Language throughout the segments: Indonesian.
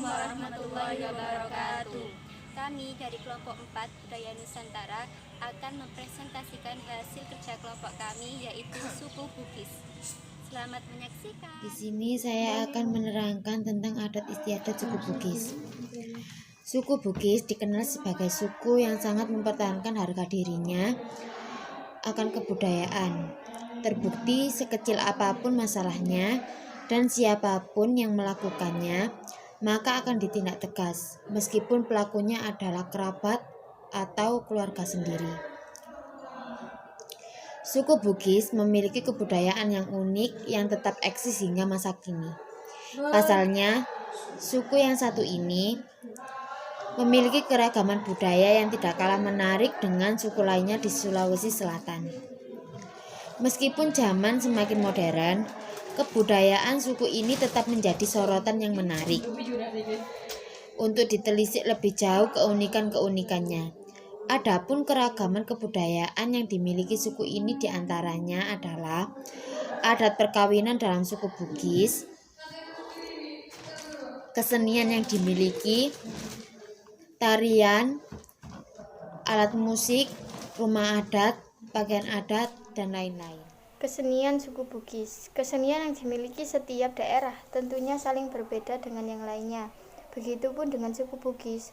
warahmatullahi wabarakatuh. Kami dari kelompok 4 Budaya Nusantara akan mempresentasikan hasil kerja kelompok kami, yaitu suku Bugis. Selamat menyaksikan. Di sini saya akan menerangkan tentang adat istiadat suku Bugis. Suku Bugis dikenal sebagai suku yang sangat mempertahankan harga dirinya akan kebudayaan. Terbukti sekecil apapun masalahnya dan siapapun yang melakukannya, maka akan ditindak tegas, meskipun pelakunya adalah kerabat atau keluarga sendiri. Suku Bugis memiliki kebudayaan yang unik yang tetap eksis hingga masa kini. Pasalnya, suku yang satu ini memiliki keragaman budaya yang tidak kalah menarik dengan suku lainnya di Sulawesi Selatan. Meskipun zaman semakin modern, kebudayaan suku ini tetap menjadi sorotan yang menarik untuk ditelisik lebih jauh keunikan-keunikannya. Adapun keragaman kebudayaan yang dimiliki suku ini diantaranya adalah adat perkawinan dalam suku Bugis, kesenian yang dimiliki, tarian, alat musik, rumah adat, pakaian adat, dan lain-lain. Kesenian suku Bugis. Kesenian yang dimiliki setiap daerah tentunya saling berbeda dengan yang lainnya. Begitupun dengan suku Bugis.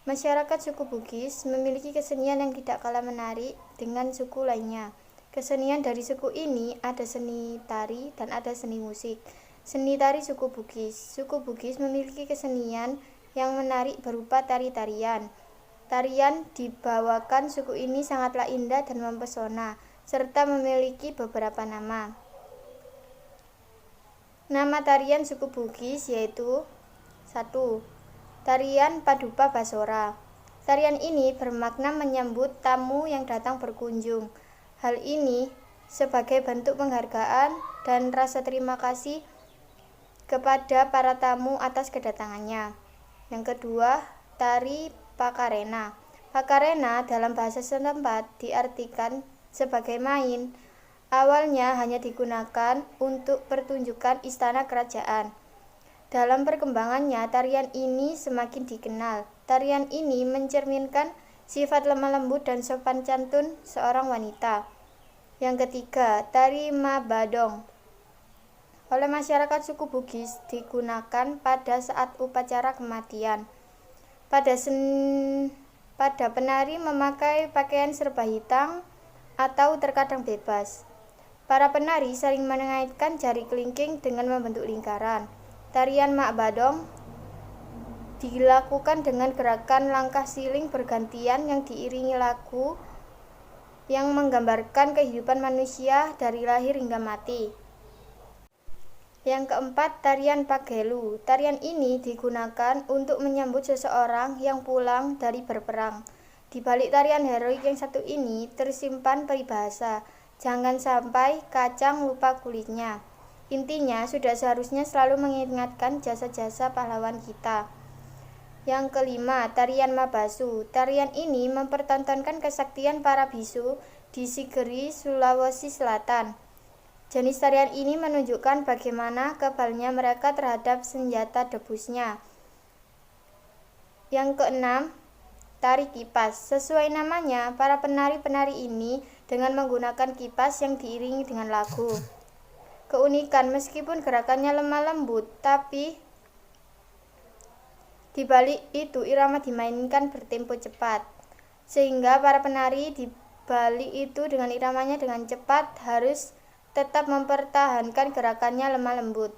Masyarakat suku Bugis memiliki kesenian yang tidak kalah menarik dengan suku lainnya. Kesenian dari suku ini ada seni tari dan ada seni musik. Seni tari suku Bugis. Suku Bugis memiliki kesenian yang menarik berupa tari-tarian. Tarian dibawakan suku ini sangatlah indah dan mempesona, serta memiliki beberapa nama. Nama tarian suku Bugis yaitu 1. Tarian Padupa Basora. Tarian ini bermakna menyambut tamu yang datang berkunjung. Hal ini sebagai bentuk penghargaan dan rasa terima kasih kepada para tamu atas kedatangannya. Yang kedua, tari Pakarena. Pakarena dalam bahasa setempat diartikan sebagai main. Awalnya hanya digunakan untuk pertunjukan istana kerajaan. Dalam perkembangannya, tarian ini semakin dikenal. Tarian ini mencerminkan sifat lemah lembut dan sopan santun seorang wanita. Yang ketiga, tari Mabadong. Oleh masyarakat suku Bugis digunakan pada saat upacara kematian. Pada penari memakai pakaian serba hitam atau terkadang bebas. Para penari saling mengaitkan jari kelingking dengan membentuk lingkaran. Tarian Mak Badong dilakukan dengan gerakan langkah siling bergantian yang diiringi lagu yang menggambarkan kehidupan manusia dari lahir hingga mati. Yang keempat, tarian Pagelu. Tarian ini digunakan untuk menyambut seseorang yang pulang dari berperang. Di balik tarian heroik yang satu ini tersimpan peribahasa, jangan sampai kacang lupa kulitnya. Intinya, sudah seharusnya selalu mengingatkan jasa-jasa pahlawan kita. Yang kelima, tarian Mabasu. Tarian ini mempertontonkan kesaktian para bisu di Sigeri, Sulawesi Selatan. Jenis tarian ini menunjukkan bagaimana kebalnya mereka terhadap senjata debusnya. Yang keenam, tari kipas. Sesuai namanya, para penari-penari ini dengan menggunakan kipas yang diiringi dengan lagu. Keunikan, meskipun gerakannya lemah lembut, tapi di balik itu irama dimainkan bertempo cepat. Sehingga para penari di balik itu dengan iramanya dengan cepat harus tetap mempertahankan gerakannya lemah lembut.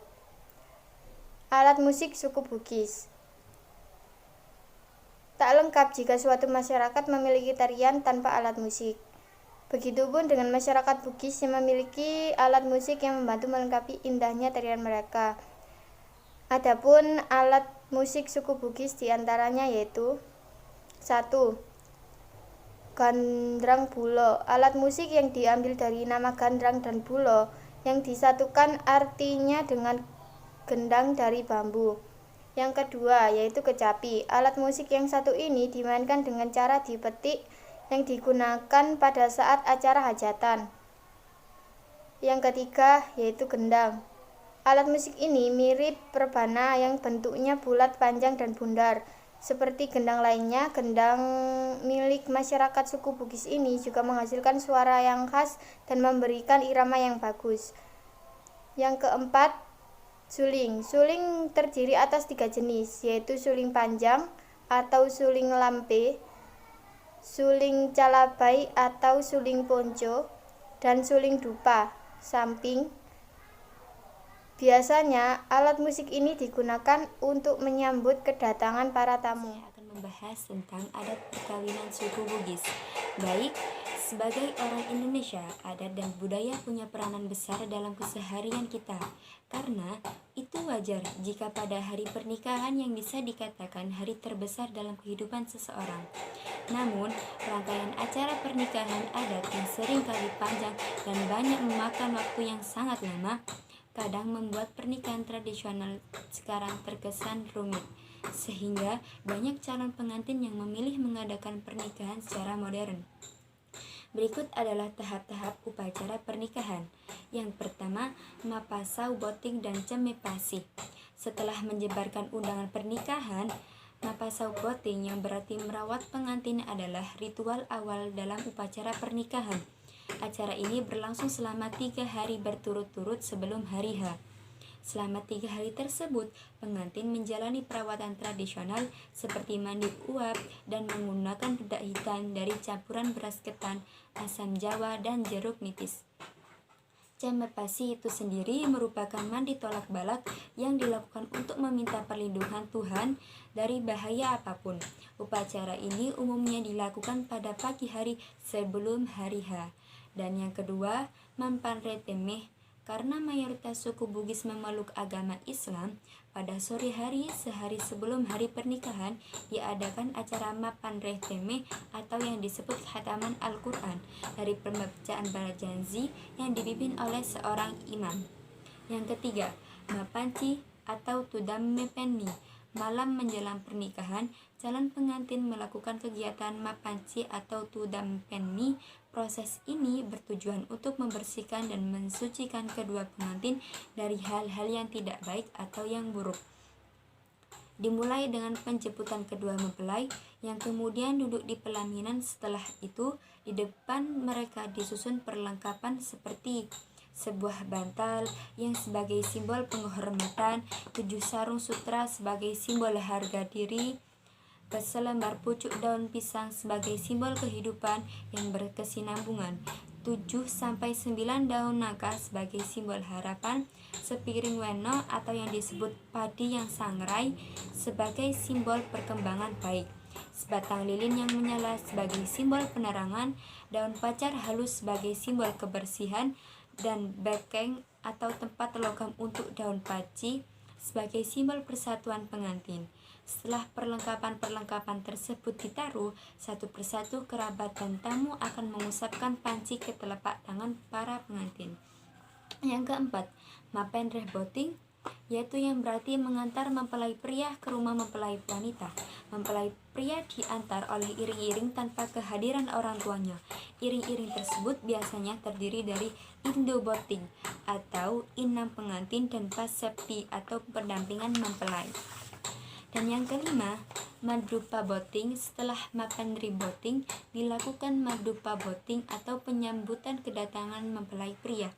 Alat musik suku Bugis. Tak lengkap jika suatu masyarakat memiliki tarian tanpa alat musik. Begitupun dengan masyarakat Bugis yang memiliki alat musik yang membantu melengkapi indahnya tarian mereka. Adapun alat musik suku Bugis diantaranya yaitu 1. Gandrang Bulo. Alat musik yang diambil dari nama gandrang dan bulo yang disatukan artinya dengan gendang dari bambu. Yang kedua yaitu kecapi. Alat musik yang satu ini dimainkan dengan cara dipetik yang digunakan pada saat acara hajatan. Yang ketiga yaitu gendang. Alat musik ini mirip rebana yang bentuknya bulat, panjang, dan bundar. Seperti gendang lainnya, gendang milik masyarakat suku Bugis ini juga menghasilkan suara yang khas dan memberikan irama yang bagus. Yang keempat, suling. Suling terdiri atas 3 jenis, yaitu suling panjang atau suling lampe, suling calabai atau suling ponco, dan suling dupa samping. Biasanya, alat musik ini digunakan untuk menyambut kedatangan para tamu. Saya akan membahas tentang adat perkawinan suku Bugis. Baik, sebagai orang Indonesia, adat dan budaya punya peranan besar dalam keseharian kita. Karena itu wajar jika pada hari pernikahan yang bisa dikatakan hari terbesar dalam kehidupan seseorang. Namun, rangkaian acara pernikahan adat yang sering kali panjang dan banyak memakan waktu yang sangat lama, kadang membuat pernikahan tradisional sekarang terkesan rumit, sehingga banyak calon pengantin yang memilih mengadakan pernikahan secara modern. Berikut adalah tahap-tahap upacara pernikahan. Yang pertama, mapasau boting dan cemepasi. Setelah menyebarkan undangan pernikahan, mapasau boting yang berarti merawat pengantin adalah ritual awal dalam upacara pernikahan. Acara ini berlangsung selama 3 hari berturut-turut sebelum hari H. Selama 3 hari tersebut, pengantin menjalani perawatan tradisional seperti mandi uap dan menggunakan bedak hitam dari campuran beras ketan, asam jawa, dan jeruk nipis. Cemepasi itu sendiri merupakan mandi tolak balak yang dilakukan untuk meminta perlindungan Tuhan dari bahaya apapun. Upacara ini umumnya dilakukan pada pagi hari sebelum hari H. Dan yang kedua, mampanre temeh. Karena mayoritas suku Bugis memeluk agama Islam, pada sore hari sehari sebelum hari pernikahan diadakan acara mapanreh temeh atau yang disebut khataman Al-Quran dari pembacaan balajanzi yang dipimpin oleh seorang imam. Yang ketiga, mapanci atau tudammepeni. Malam menjelang pernikahan, calon pengantin melakukan kegiatan mapanci atau tudampeni. Proses ini bertujuan untuk membersihkan dan mensucikan kedua pengantin dari hal-hal yang tidak baik atau yang buruk. Dimulai dengan penjemputan kedua mempelai yang kemudian duduk di pelaminan. Setelah itu, di depan mereka disusun perlengkapan seperti sebuah bantal yang sebagai simbol penghormatan, 7 sarung sutra sebagai simbol harga diri, selembar pucuk daun pisang sebagai simbol kehidupan yang berkesinambungan, 7-9 daun nangka sebagai simbol harapan, sepiring weno atau yang disebut padi yang sangrai sebagai simbol perkembangan baik, sebatang lilin yang menyala sebagai simbol penerangan, daun pacar halus sebagai simbol kebersihan, dan bekeng atau tempat logam untuk daun paci sebagai simbol persatuan pengantin. Setelah perlengkapan-perlengkapan tersebut ditaruh, satu persatu kerabat dan tamu akan mengusapkan panci ke telapak tangan para pengantin. Yang keempat, mapenreh boting, yaitu yang berarti mengantar mempelai pria ke rumah mempelai wanita. Mempelai pria diantar oleh iring-iring tanpa kehadiran orang tuanya. Iring-iring tersebut biasanya terdiri dari indo boting atau inam pengantin dan pasepti atau pendampingan mempelai. Dan yang kelima, madrupa boting. Setelah mapanri boting, dilakukan madrupa boting atau penyambutan kedatangan mempelai pria.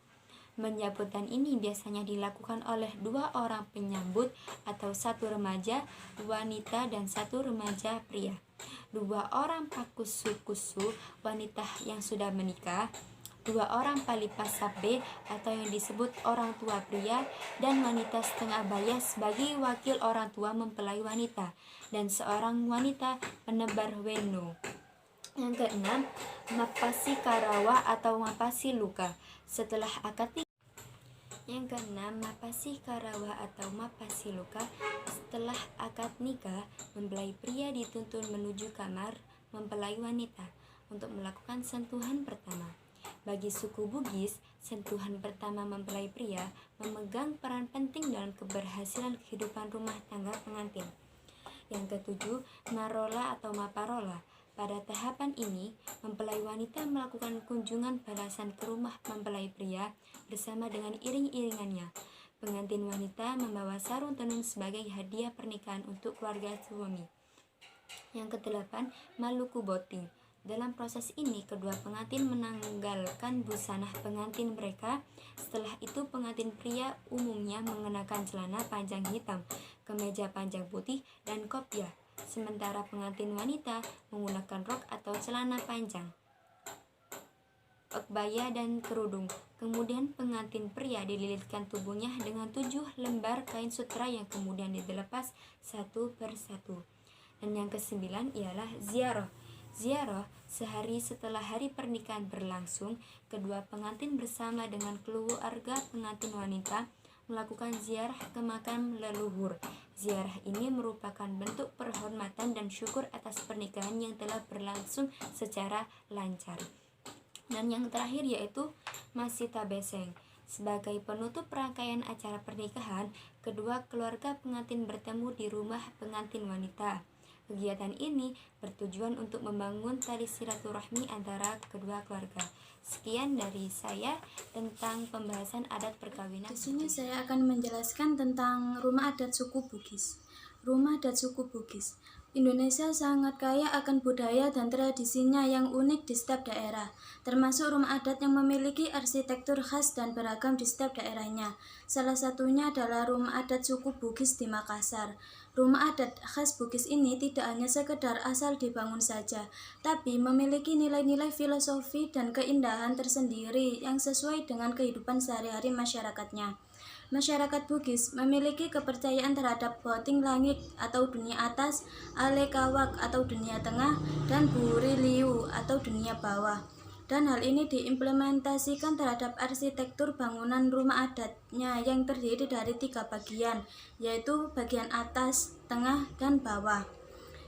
Penyambutan ini biasanya dilakukan oleh 2 orang penyambut atau 1 remaja wanita dan 1 remaja pria. 2 orang pakusu-kusu wanita yang sudah menikah, 2 orang palipasabe atau yang disebut orang tua pria dan wanita setengah baya sebagai wakil orang tua mempelai wanita, dan seorang wanita penebar weno. Yang keenam, mapasi karawa atau mapasi luka. Setelah akad nikah. Yang keenam, mapasi karawa atau mapasi luka. Setelah akad nikah, mempelai pria dituntun menuju kamar mempelai wanita untuk melakukan sentuhan pertama. Bagi suku Bugis, sentuhan pertama mempelai pria memegang peran penting dalam keberhasilan kehidupan rumah tangga pengantin. Yang ketujuh, marola atau maparola. Pada tahapan ini, mempelai wanita melakukan kunjungan balasan ke rumah mempelai pria bersama dengan iring-iringannya. Pengantin wanita membawa sarung tenun sebagai hadiah pernikahan untuk keluarga suami. Yang ke-8, Maluku Boting. Dalam proses ini, kedua pengantin menanggalkan busana pengantin mereka. Setelah itu, pengantin pria umumnya mengenakan celana panjang hitam, kemeja panjang putih, dan kopiah. Sementara pengantin wanita menggunakan rok atau celana panjang, kebaya, dan kerudung. Kemudian pengantin pria dililitkan tubuhnya dengan 7 lembar kain sutra yang kemudian dilepas satu persatu. Dan yang ke-9 ialah ziarah. Ziarah, sehari setelah hari pernikahan berlangsung, kedua pengantin bersama dengan keluarga pengantin wanita melakukan ziarah ke makam leluhur. Ziarah ini merupakan bentuk penghormatan dan syukur atas pernikahan yang telah berlangsung secara lancar. Dan yang terakhir yaitu Masita Beseng. Sebagai penutup rangkaian acara pernikahan, kedua keluarga pengantin bertemu di rumah pengantin wanita. Kegiatan ini bertujuan untuk membangun tali silaturahmi antara kedua keluarga. Sekian dari saya tentang pembahasan adat perkawinan. Di sini saya akan menjelaskan tentang rumah adat suku Bugis. Rumah adat suku Bugis. Indonesia sangat kaya akan budaya dan tradisinya yang unik di setiap daerah, termasuk rumah adat yang memiliki arsitektur khas dan beragam di setiap daerahnya. Salah satunya adalah rumah adat suku Bugis di Makassar. Rumah adat khas Bugis ini tidak hanya sekedar asal dibangun saja, tapi memiliki nilai-nilai filosofi dan keindahan tersendiri yang sesuai dengan kehidupan sehari-hari masyarakatnya. Masyarakat Bugis memiliki kepercayaan terhadap Boting Langit atau dunia atas, Ale Kawak atau dunia tengah, dan Buri Liu atau dunia bawah. Dan hal ini diimplementasikan terhadap arsitektur bangunan rumah adatnya yang terdiri dari 3 bagian, yaitu bagian atas, tengah, dan bawah.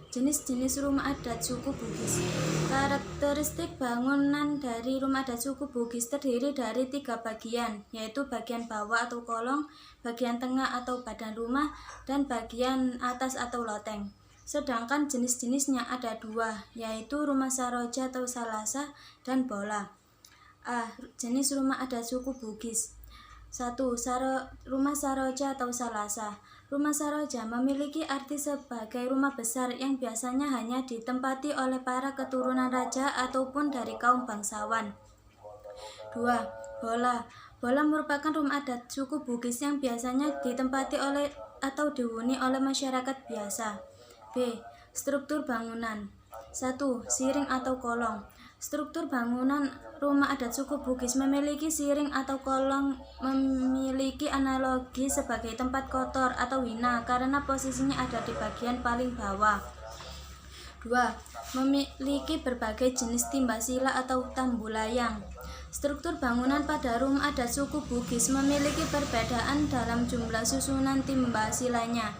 Jenis-jenis rumah adat suku Bugis. Karakteristik bangunan dari rumah adat suku Bugis terdiri dari 3 bagian, yaitu bagian bawah atau kolong, bagian tengah atau badan rumah, dan bagian atas atau loteng. Sedangkan jenis-jenisnya ada 2, yaitu rumah saroja atau salasa dan bola. Jenis rumah adat suku Bugis. 1. Rumah saroja atau salasa. Rumah saroja memiliki arti sebagai rumah besar yang biasanya hanya ditempati oleh para keturunan raja ataupun dari kaum bangsawan. 2. Bola. Bola merupakan rumah adat suku Bugis yang biasanya ditempati oleh atau dihuni oleh masyarakat biasa. B. Struktur bangunan. 1. Siring atau kolong. Struktur bangunan rumah adat suku Bugis memiliki siring atau kolong, memiliki analogi sebagai tempat kotor atau hina karena posisinya ada di bagian paling bawah. 2. Memiliki berbagai jenis timba sila atau tambulayang. Struktur bangunan pada rumah adat suku Bugis memiliki perbedaan dalam jumlah susunan timba silanya.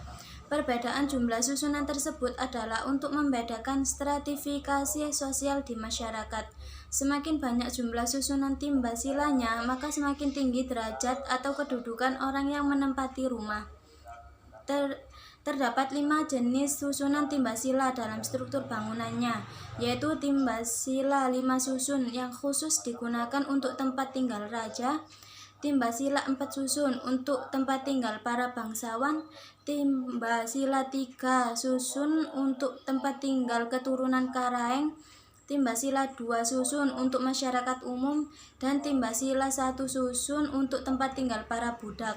Perbedaan jumlah susunan tersebut adalah untuk membedakan stratifikasi sosial di masyarakat. Semakin banyak jumlah susunan timba silanya, maka semakin tinggi derajat atau kedudukan orang yang menempati rumah. Terdapat 5 jenis susunan timba sila dalam struktur bangunannya, yaitu timba sila 5 susun yang khusus digunakan untuk tempat tinggal raja, timba sila 4 susun untuk tempat tinggal para bangsawan, timba sila 3 susun untuk tempat tinggal keturunan Karaeng, timba sila 2 susun untuk masyarakat umum, dan timba sila 1 susun untuk tempat tinggal para budak.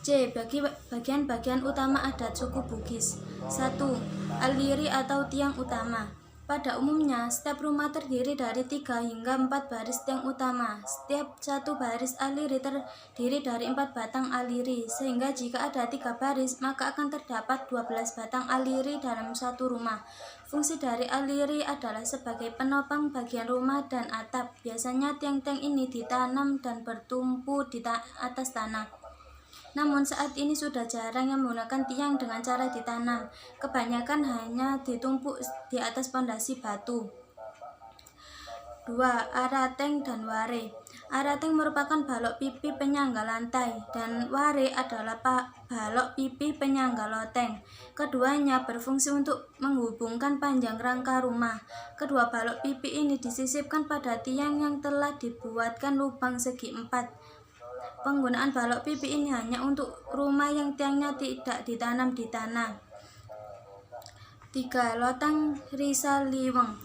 C. Bagian-bagian utama adat suku Bugis. 1. Aliri atau tiang utama. Pada umumnya, setiap rumah terdiri dari 3 hingga 4 baris tiang utama. Setiap satu baris aliri terdiri dari 4 batang aliri, sehingga jika ada 3 baris, maka akan terdapat 12 batang aliri dalam satu rumah. Fungsi dari aliri adalah sebagai penopang bagian rumah dan atap. Biasanya tiang-tiang ini ditanam dan bertumpu di atas tanah. Namun saat ini sudah jarang yang menggunakan tiang dengan cara ditanam. Kebanyakan hanya ditumpuk di atas pondasi batu. 2. Arateng dan ware. Arateng merupakan balok pipi penyangga lantai, dan ware adalah balok pipi penyangga loteng. Keduanya berfungsi untuk menghubungkan panjang rangka rumah. Kedua balok pipi ini disisipkan pada tiang yang telah dibuatkan lubang segi 4. penggunaan balok pipi ini hanya untuk rumah yang tiangnya tidak ditanam di tanah. 3. Lotang Risaliweng.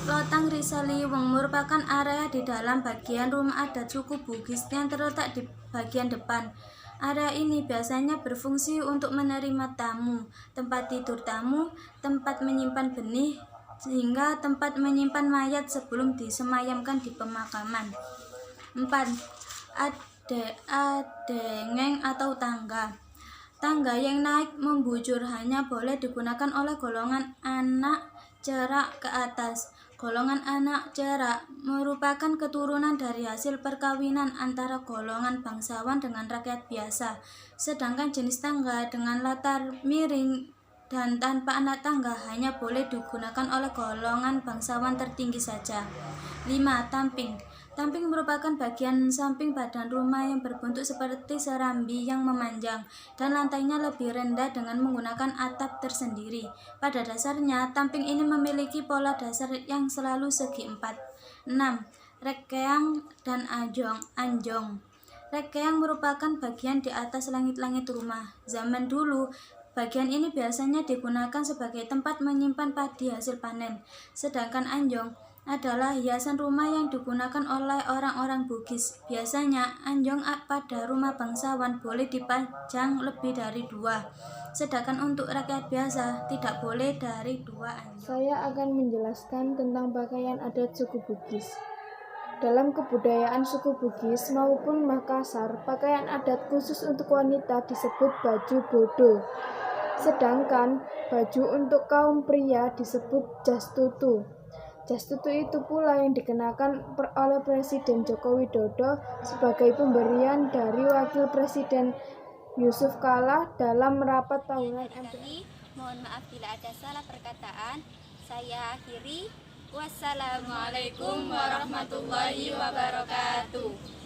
Lotang Risaliweng merupakan area di dalam bagian rumah adat suku Bugis yang terletak di bagian depan. Area ini biasanya berfungsi untuk menerima tamu, tempat tidur tamu, tempat menyimpan benih, hingga tempat menyimpan mayat sebelum disemayamkan di pemakaman. 4. Adengeng atau tangga. Tangga yang naik membujur hanya boleh digunakan oleh golongan anak cerak ke atas. Golongan anak cerak merupakan keturunan dari hasil perkawinan antara golongan bangsawan dengan rakyat biasa. Sedangkan jenis tangga dengan latar miring dan tanpa anak tangga hanya boleh digunakan oleh golongan bangsawan tertinggi saja. 5. Tamping. Tamping merupakan bagian samping badan rumah yang berbentuk seperti serambi yang memanjang dan lantainya lebih rendah dengan menggunakan atap tersendiri. Pada dasarnya, tamping ini memiliki pola dasar yang selalu segi 4. 6. Rekeang dan anjong. Rekeang merupakan bagian di atas langit-langit rumah. Zaman dulu, bagian ini biasanya digunakan sebagai tempat menyimpan padi hasil panen. Sedangkan anjong adalah hiasan rumah yang digunakan oleh orang-orang Bugis. Biasanya, anjong pada rumah bangsawan boleh dipajang lebih dari 2. Sedangkan untuk rakyat biasa, tidak boleh dari 2 anjong. Saya akan menjelaskan tentang pakaian adat suku Bugis. Dalam kebudayaan suku Bugis maupun Makassar, pakaian adat khusus untuk wanita disebut baju bodo. Sedangkan baju untuk kaum pria disebut jas tutu. Jas tutu itu pula yang dikenakan oleh Presiden Joko Widodo sebagai pemberian dari Wakil Presiden Yusuf Kala dalam rapat tahunan MPR. Mohon maaf bila ada salah perkataan. Saya akhiri. Wassalamualaikum warahmatullahi wabarakatuh.